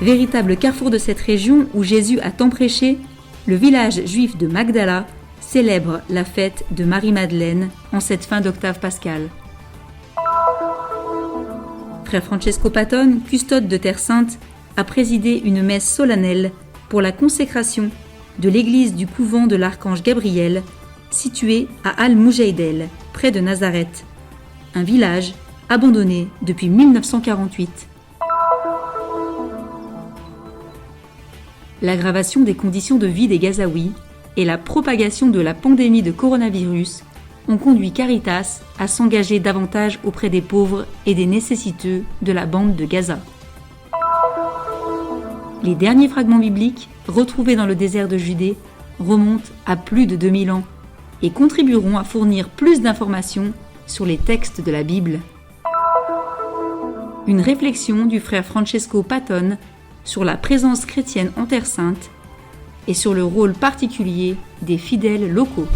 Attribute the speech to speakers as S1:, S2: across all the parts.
S1: Véritable carrefour de cette région où Jésus a tant prêché, le village juif de Magdala célèbre la fête de Marie-Madeleine en cette fin d'octave pascale. Frère Francesco Patton, custode de Terre Sainte, a présidé une messe solennelle pour la consécration de l'église du couvent de l'Archange Gabriel, située à Al-Mujaydel, près de Nazareth, un village abandonné depuis 1948. L'aggravation des conditions de vie des Gazaouis et la propagation de la pandémie de coronavirus ont conduit Caritas à s'engager davantage auprès des pauvres et des nécessiteux de la bande de Gaza. Les derniers fragments bibliques, retrouvés dans le désert de Judée, remontent à plus de 2000 ans et contribueront à fournir plus d'informations sur les textes de la Bible. Une réflexion du frère Francesco Patton sur la présence chrétienne en Terre Sainte et sur le rôle particulier des fidèles locaux.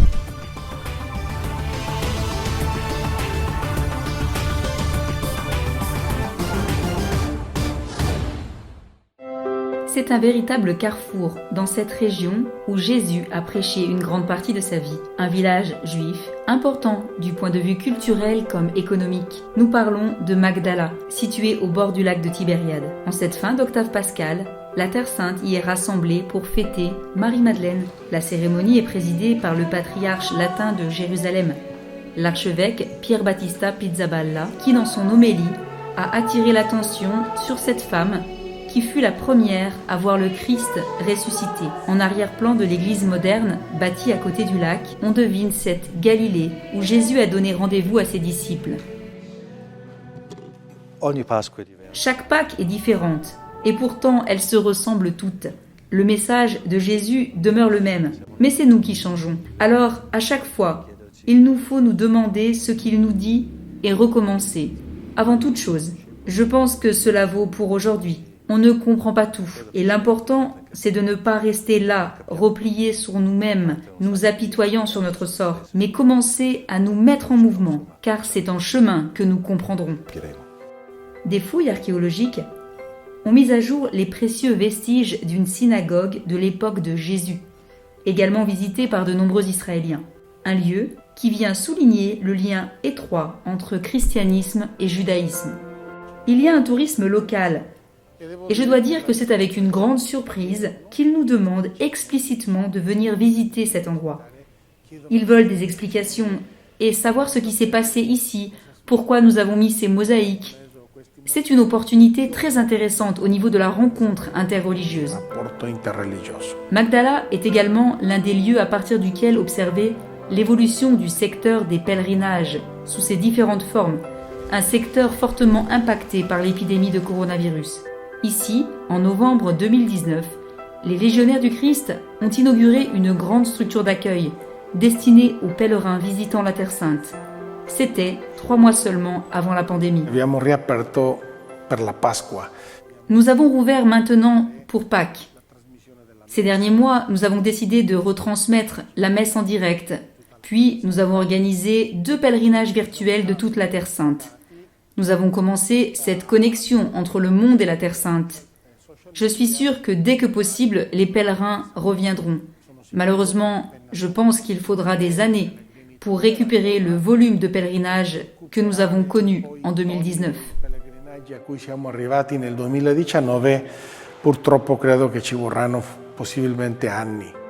S1: C'est un véritable carrefour dans cette région où Jésus a prêché une grande partie de sa vie. Un village juif important du point de vue culturel comme économique. Nous parlons de Magdala, située au bord du lac de Tibériade. En cette fin d'octave pascale, la Terre Sainte y est rassemblée pour fêter Marie-Madeleine. La cérémonie est présidée par le patriarche latin de Jérusalem, l'archevêque Pier Battista Pizzaballa, qui dans son homélie a attiré l'attention sur cette femme qui fut la première à voir le Christ ressuscité. En arrière-plan de l'église moderne, bâtie à côté du lac, on devine cette Galilée où Jésus a donné rendez-vous à ses disciples. Chaque Pâque est différente, et pourtant elles se ressemblent toutes. Le message de Jésus demeure le même, mais c'est nous qui changeons. Alors, à chaque fois, il nous faut nous demander ce qu'il nous dit et recommencer. Avant toute chose, je pense que cela vaut pour aujourd'hui. On ne comprend pas tout, et l'important, c'est de ne pas rester là, repliés sur nous-mêmes, nous apitoyant sur notre sort, mais commencer à nous mettre en mouvement, car c'est en chemin que nous comprendrons. Des fouilles archéologiques ont mis à jour les précieux vestiges d'une synagogue de l'époque de Jésus, également visitée par de nombreux Israéliens. Un lieu qui vient souligner le lien étroit entre christianisme et judaïsme. Il y a un tourisme local, et je dois dire que c'est avec une grande surprise qu'ils nous demandent explicitement de venir visiter cet endroit. Ils veulent des explications et savoir ce qui s'est passé ici, pourquoi nous avons mis ces mosaïques. C'est une opportunité très intéressante au niveau de la rencontre interreligieuse. Magdala est également l'un des lieux à partir duquel observer l'évolution du secteur des pèlerinages sous ses différentes formes, un secteur fortement impacté par l'épidémie de coronavirus. Ici, en novembre 2019, les Légionnaires du Christ ont inauguré une grande structure d'accueil destinée aux pèlerins visitant la Terre Sainte. C'était 3 mois seulement avant la pandémie. Nous avons rouvert maintenant pour Pâques. Ces derniers mois, nous avons décidé de retransmettre la messe en direct. Puis, nous avons organisé 2 pèlerinages virtuels de toute la Terre Sainte. Nous avons commencé cette connexion entre le monde et la Terre Sainte. Je suis sûre que dès que possible, les pèlerins reviendront. Malheureusement, je pense qu'il faudra des années pour récupérer le volume de pèlerinage que nous avons connu en 2019.
S2: Purtroppo credo che ci vorranno possibilmente anni.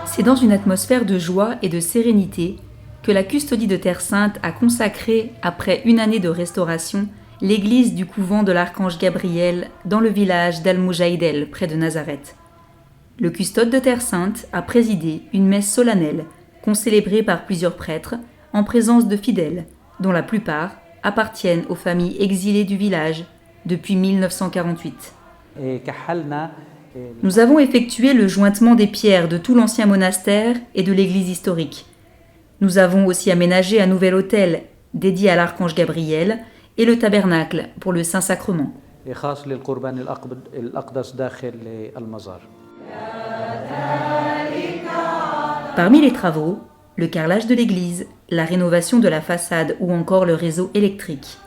S1: C'est dans une atmosphère de joie et de sérénité que la custodie de Terre Sainte a consacré, après une année de restauration, l'église du couvent de l'Archange Gabriel dans le village d'Al-Mujaydel, près de Nazareth. Le custode de Terre Sainte a présidé une messe solennelle, concélébrée par plusieurs prêtres, en présence de fidèles, dont la plupart appartiennent aux familles exilées du village depuis 1948. Nous avons effectué le jointement des pierres de tout l'ancien monastère et de l'église historique. Nous avons aussi aménagé un nouvel autel dédié à l'Archange Gabriel et le tabernacle pour le Saint-Sacrement.
S3: خاص للقربان الأقدس داخل المزار.
S1: Parmi les travaux, le carrelage de l'église, la rénovation de la façade ou encore le réseau électrique.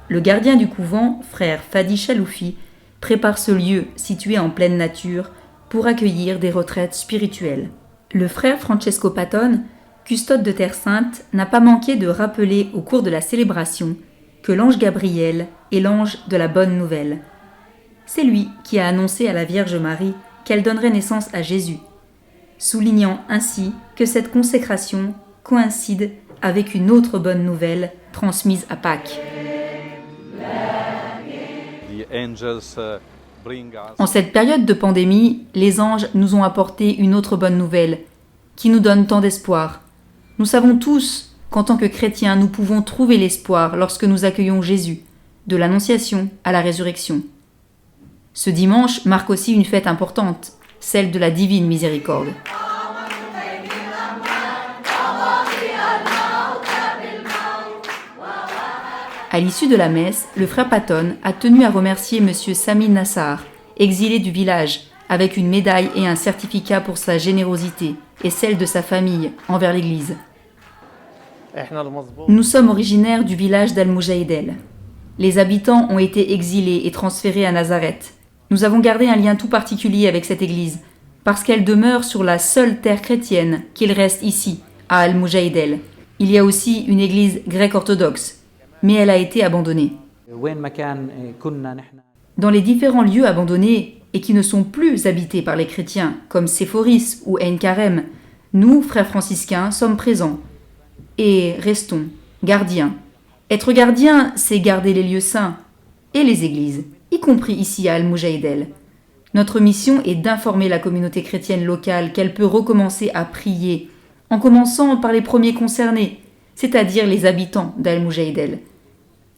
S1: Le gardien du couvent, frère Fadi Chaloufi, prépare ce lieu situé en pleine nature pour accueillir des retraites spirituelles. Le frère Francesco Patton, custode de Terre Sainte, n'a pas manqué de rappeler au cours de la célébration que l'ange Gabriel est l'ange de la bonne nouvelle. C'est lui qui a annoncé à la Vierge Marie qu'elle donnerait naissance à Jésus, soulignant ainsi que cette consécration coïncide avec une autre bonne nouvelle transmise à Pâques. En cette période de pandémie, les anges nous ont apporté une autre bonne nouvelle, qui nous donne tant d'espoir. Nous savons tous qu'en tant que chrétiens, nous pouvons trouver l'espoir lorsque nous accueillons Jésus, de l'Annonciation à la résurrection. Ce dimanche marque aussi une fête importante, celle de la Divine Miséricorde. À l'issue de la messe, le frère Patton a tenu à remercier M. Sami Nassar, exilé du village, avec une médaille et un certificat pour sa générosité et celle de sa famille envers l'Église. Nous sommes originaires du village d'Al-Moujahidel. Les habitants ont été exilés et transférés à Nazareth. Nous avons gardé un lien tout particulier avec cette église, parce qu'elle demeure sur la seule terre chrétienne qu'il reste ici, à Al-Moujahidel. Il y a aussi une église grecque orthodoxe, mais elle a été abandonnée. Dans les différents lieux abandonnés et qui ne sont plus habités par les chrétiens, comme Séphoris ou Ein Karem, nous, frères franciscains, sommes présents et restons gardiens. Être gardien, c'est garder les lieux saints et les églises, y compris ici à Al-Moujahidel. Notre mission est d'informer la communauté chrétienne locale qu'elle peut recommencer à prier, en commençant par les premiers concernés, c'est-à-dire les habitants d'Al-Moujahidel.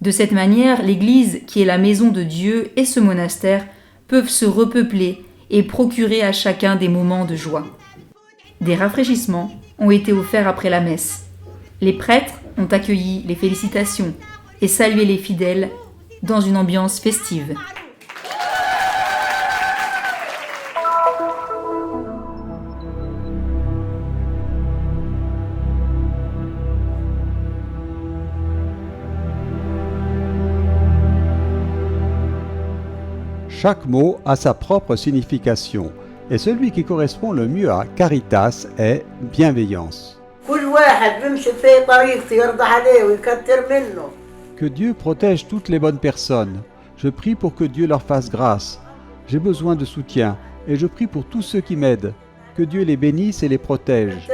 S1: De cette manière, l'Église, qui est la maison de Dieu, et ce monastère peuvent se repeupler et procurer à chacun des moments de joie. Des rafraîchissements ont été offerts après la messe. Les prêtres ont accueilli les félicitations et salué les fidèles dans une ambiance festive.
S4: Chaque mot a sa propre signification, et celui qui correspond le mieux à caritas est bienveillance. Que Dieu protège toutes les bonnes personnes. Je prie pour que Dieu leur fasse grâce. J'ai besoin de soutien, et je prie pour tous ceux qui m'aident. Que Dieu les bénisse et les protège.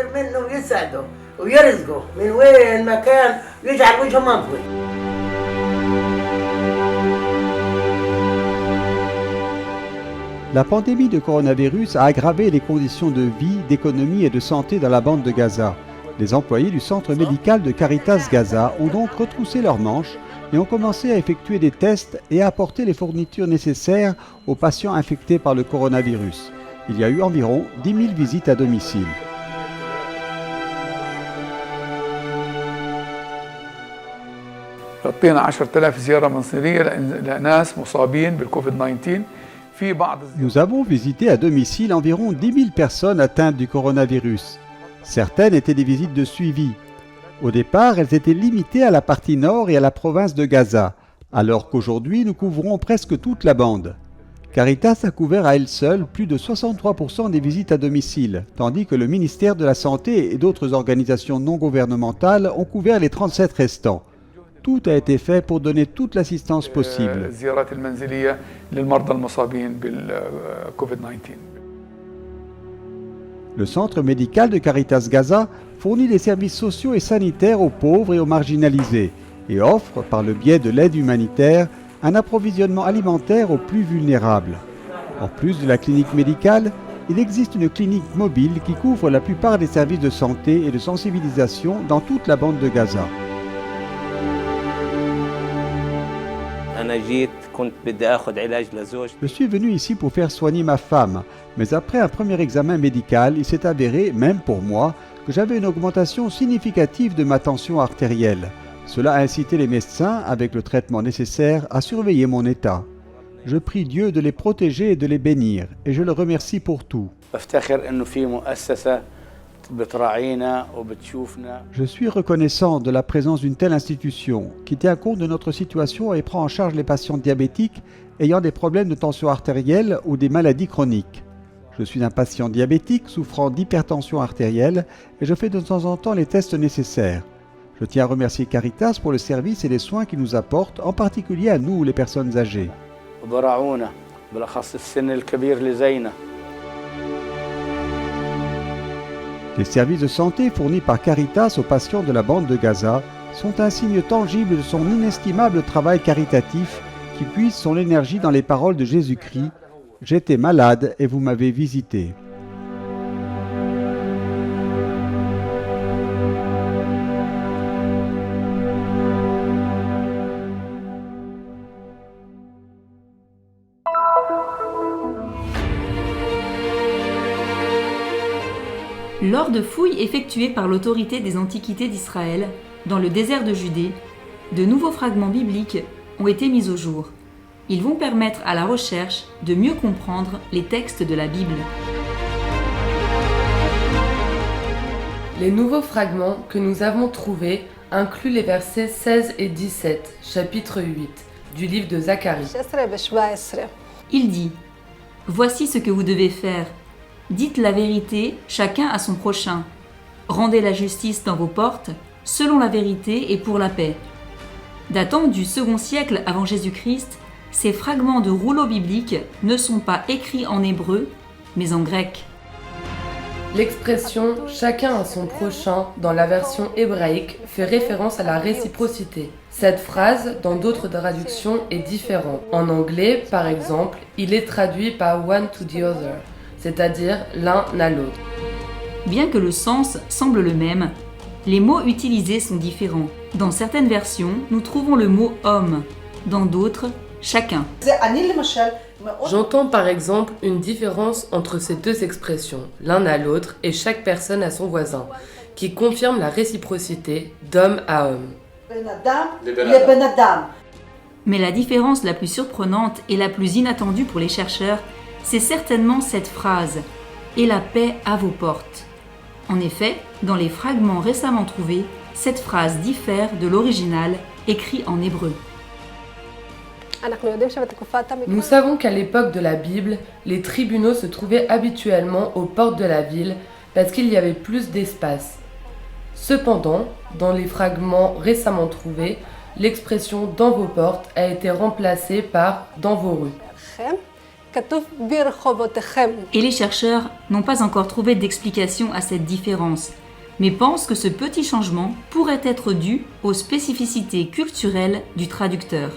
S4: La pandémie de coronavirus a aggravé les conditions de vie, d'économie et de santé dans la bande de Gaza. Les employés du centre médical de Caritas Gaza ont donc retroussé leurs manches et ont commencé à effectuer des tests et à apporter les fournitures nécessaires aux patients infectés par le coronavirus. Il y a eu environ 10 000 visites à domicile. Nous avons visité à domicile environ 10 000 personnes atteintes du coronavirus. Certaines étaient des visites de suivi. Au départ, elles étaient limitées à la partie nord et à la province de Gaza, alors qu'aujourd'hui, nous couvrons presque toute la bande. Caritas a couvert à elle seule plus de 63% des visites à domicile, tandis que le ministère de la Santé et d'autres organisations non gouvernementales ont couvert les 37 restants. Tout a été fait pour donner toute l'assistance possible. Le centre médical de Caritas Gaza fournit des services sociaux et sanitaires aux pauvres et aux marginalisés et offre, par le biais de l'aide humanitaire, un approvisionnement alimentaire aux plus vulnérables. En plus de la clinique médicale, il existe une clinique mobile qui couvre la plupart des services de santé et de sensibilisation dans toute la bande de Gaza. Je suis venu ici pour faire soigner ma femme, mais après un premier examen médical, il s'est avéré, même pour moi, que j'avais une augmentation significative de ma tension artérielle. Cela a incité les médecins, avec le traitement nécessaire, à surveiller mon état. Je prie Dieu de les protéger et de les bénir, et je le remercie pour tout. Je suis reconnaissant de la présence d'une telle institution qui tient compte de notre situation et prend en charge les patients diabétiques ayant des problèmes de tension artérielle ou des maladies chroniques. Je suis un patient diabétique souffrant d'hypertension artérielle et je fais de temps en temps les tests nécessaires. Je tiens à remercier Caritas pour le service et les soins qu'il nous apporte, en particulier à nous, les personnes âgées. Les services de santé fournis par Caritas aux patients de la bande de Gaza sont un signe tangible de son inestimable travail caritatif qui puise son énergie dans les paroles de Jésus-Christ « J'étais malade et vous m'avez visité ».
S1: Lors de fouilles effectuées par l'autorité des Antiquités d'Israël, dans le désert de Judée, de nouveaux fragments bibliques ont été mis au jour. Ils vont permettre à la recherche de mieux comprendre les textes de la Bible.
S5: Les nouveaux fragments que nous avons trouvés incluent les versets 16 et 17, chapitre 8, du livre de Zacharie.
S1: Il dit « Voici ce que vous devez faire. Dites la vérité, chacun à son prochain. Rendez la justice dans vos portes, selon la vérité et pour la paix. » Datant du second siècle avant Jésus-Christ, ces fragments de rouleaux bibliques ne sont pas écrits en hébreu, mais en grec.
S5: L'expression « chacun à son prochain » dans la version hébraïque fait référence à la réciprocité. Cette phrase, dans d'autres traductions, est différente. En anglais, par exemple, il est traduit par « one to the other », c'est-à-dire l'un à l'autre.
S1: Bien que le sens semble le même, les mots utilisés sont différents. Dans certaines versions, nous trouvons le mot « homme », dans d'autres « chacun ».
S5: J'entends par exemple une différence entre ces deux expressions, l'un à l'autre et chaque personne à son voisin, qui confirme la réciprocité d'homme à homme.
S1: Mais la différence la plus surprenante et la plus inattendue pour les chercheurs, c'est certainement cette phrase « et la paix à vos portes ». En effet, dans les fragments récemment trouvés, cette phrase diffère de l'original écrit en hébreu.
S5: Nous savons qu'à l'époque de la Bible, les tribunaux se trouvaient habituellement aux portes de la ville parce qu'il y avait plus d'espace. Cependant, dans les fragments récemment trouvés, l'expression « dans vos portes » a été remplacée par « dans vos rues ».
S1: Et les chercheurs n'ont pas encore trouvé d'explication à cette différence, mais pensent que ce petit changement pourrait être dû aux spécificités culturelles du traducteur.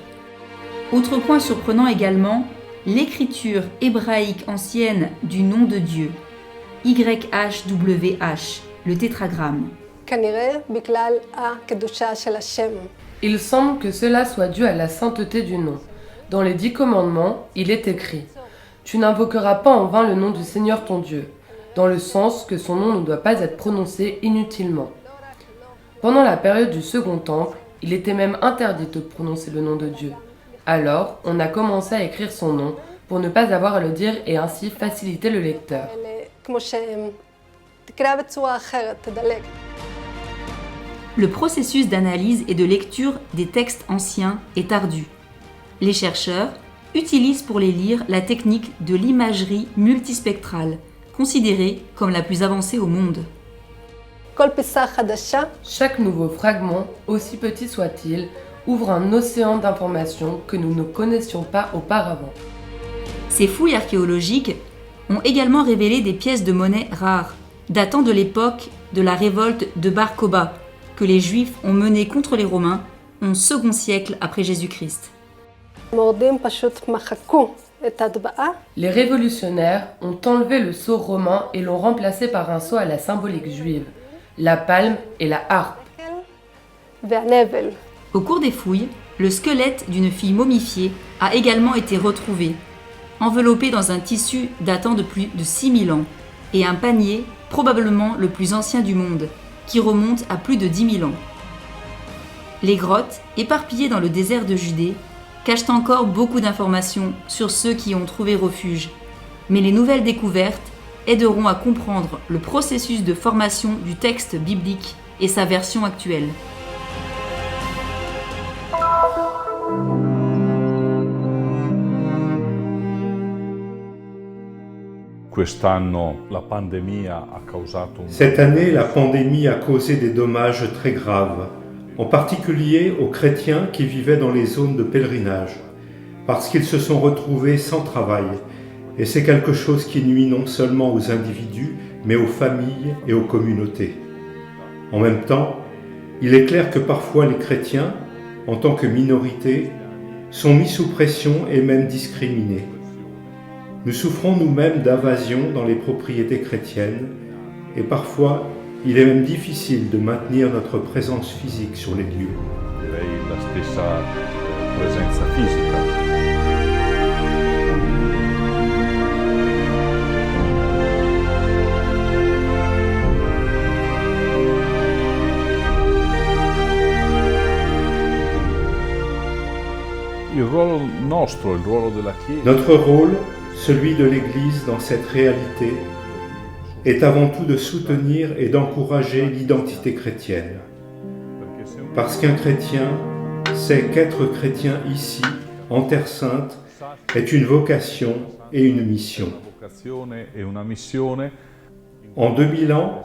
S1: Autre point surprenant également, l'écriture hébraïque ancienne du nom de Dieu, YHWH, le tétragramme.
S5: Il semble que cela soit dû à la sainteté du nom. Dans les 10 commandements, il est écrit « Tu n'invoqueras pas en vain le nom du Seigneur ton Dieu », dans le sens que son nom ne doit pas être prononcé inutilement. Pendant la période du Second Temple, il était même interdit de prononcer le nom de Dieu. Alors, on a commencé à écrire son nom pour ne pas avoir à le dire et ainsi faciliter le lecteur.
S1: Le processus d'analyse et de lecture des textes anciens est ardu. Les chercheurs utilisent pour les lire la technique de l'imagerie multispectrale, considérée comme la plus avancée au monde.
S5: Chaque nouveau fragment, aussi petit soit-il, ouvre un océan d'informations que nous ne connaissions pas auparavant.
S1: Ces fouilles archéologiques ont également révélé des pièces de monnaie rares, datant de l'époque de la révolte de Bar Kokhba, que les Juifs ont menée contre les Romains au second siècle après Jésus-Christ.
S5: Les révolutionnaires ont enlevé le sceau romain et l'ont remplacé par un sceau à la symbolique juive, la palme et la harpe.
S1: Au cours des fouilles, le squelette d'une fille momifiée a également été retrouvé, enveloppé dans un tissu datant de plus de 6000 ans, et un panier, probablement le plus ancien du monde, qui remonte à plus de 10 000 ans. Les grottes, éparpillées dans le désert de Judée, cachent encore beaucoup d'informations sur ceux qui y ont trouvé refuge. Mais les nouvelles découvertes aideront à comprendre le processus de formation du texte biblique et sa version actuelle.
S6: Cette année, la pandémie a causé des dommages très graves, en particulier aux chrétiens qui vivaient dans les zones de pèlerinage, parce qu'ils se sont retrouvés sans travail, et c'est quelque chose qui nuit non seulement aux individus, mais aux familles et aux communautés. En même temps, il est clair que parfois les chrétiens, en tant que minorité, sont mis sous pression et même discriminés. Nous souffrons nous-mêmes d'invasion dans les propriétés chrétiennes et parfois il est même difficile de maintenir notre présence physique sur les lieux. Notre rôle, celui de l'Église dans cette réalité, est avant tout de soutenir et d'encourager l'identité chrétienne. Parce qu'un chrétien sait qu'être chrétien ici, en Terre Sainte, est une vocation et une mission. En 2000 ans,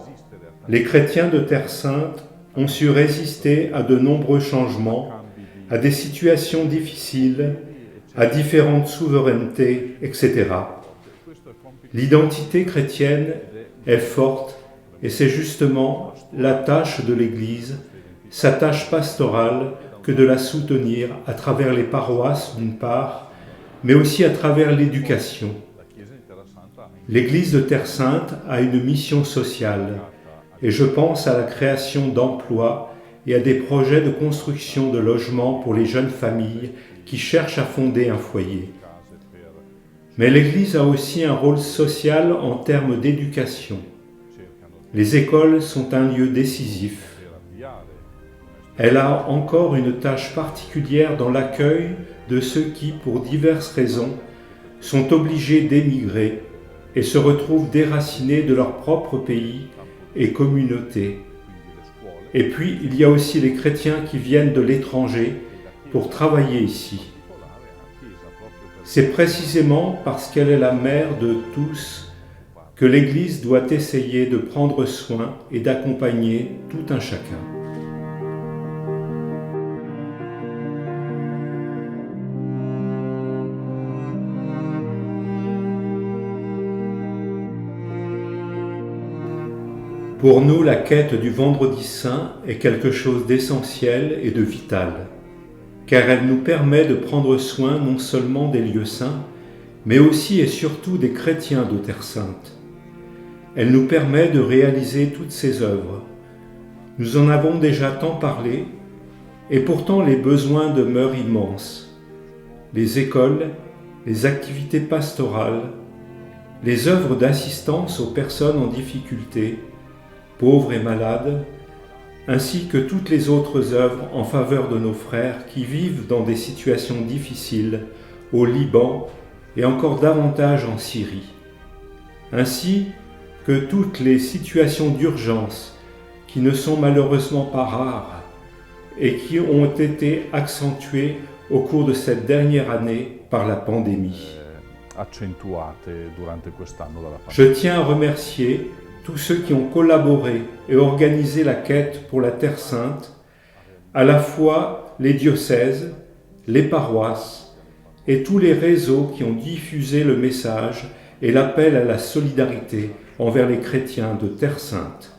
S6: les chrétiens de Terre Sainte ont su résister à de nombreux changements, à des situations difficiles, à différentes souverainetés, etc. L'identité chrétienne est forte et c'est justement la tâche de l'Église, sa tâche pastorale, que de la soutenir à travers les paroisses d'une part, mais aussi à travers l'éducation. L'Église de Terre Sainte a une mission sociale et je pense à la création d'emplois et à des projets de construction de logements pour les jeunes familles qui cherchent à fonder un foyer. Mais l'Église a aussi un rôle social en termes d'éducation. Les écoles sont un lieu décisif. Elle a encore une tâche particulière dans l'accueil de ceux qui, pour diverses raisons, sont obligés d'émigrer et se retrouvent déracinés de leur propre pays et communauté. Et puis, il y a aussi les chrétiens qui viennent de l'étranger pour travailler ici. C'est précisément parce qu'elle est la mère de tous que l'Église doit essayer de prendre soin et d'accompagner tout un chacun. Pour nous, la quête du Vendredi Saint est quelque chose d'essentiel et de vital, car elle nous permet de prendre soin non seulement des lieux saints, mais aussi et surtout des chrétiens de Terre Sainte. Elle nous permet de réaliser toutes ces œuvres. Nous en avons déjà tant parlé, et pourtant les besoins demeurent immenses. Les écoles, les activités pastorales, les œuvres d'assistance aux personnes en difficulté, pauvres et malades, ainsi que toutes les autres œuvres en faveur de nos frères qui vivent dans des situations difficiles au Liban et encore davantage en Syrie, ainsi que toutes les situations d'urgence qui ne sont malheureusement pas rares et qui ont été accentuées au cours de cette dernière année par la pandémie. Je tiens à remercier tous ceux qui ont collaboré et organisé la quête pour la Terre Sainte, à la fois les diocèses, les paroisses et tous les réseaux qui ont diffusé le message et l'appel à la solidarité envers les chrétiens de Terre Sainte.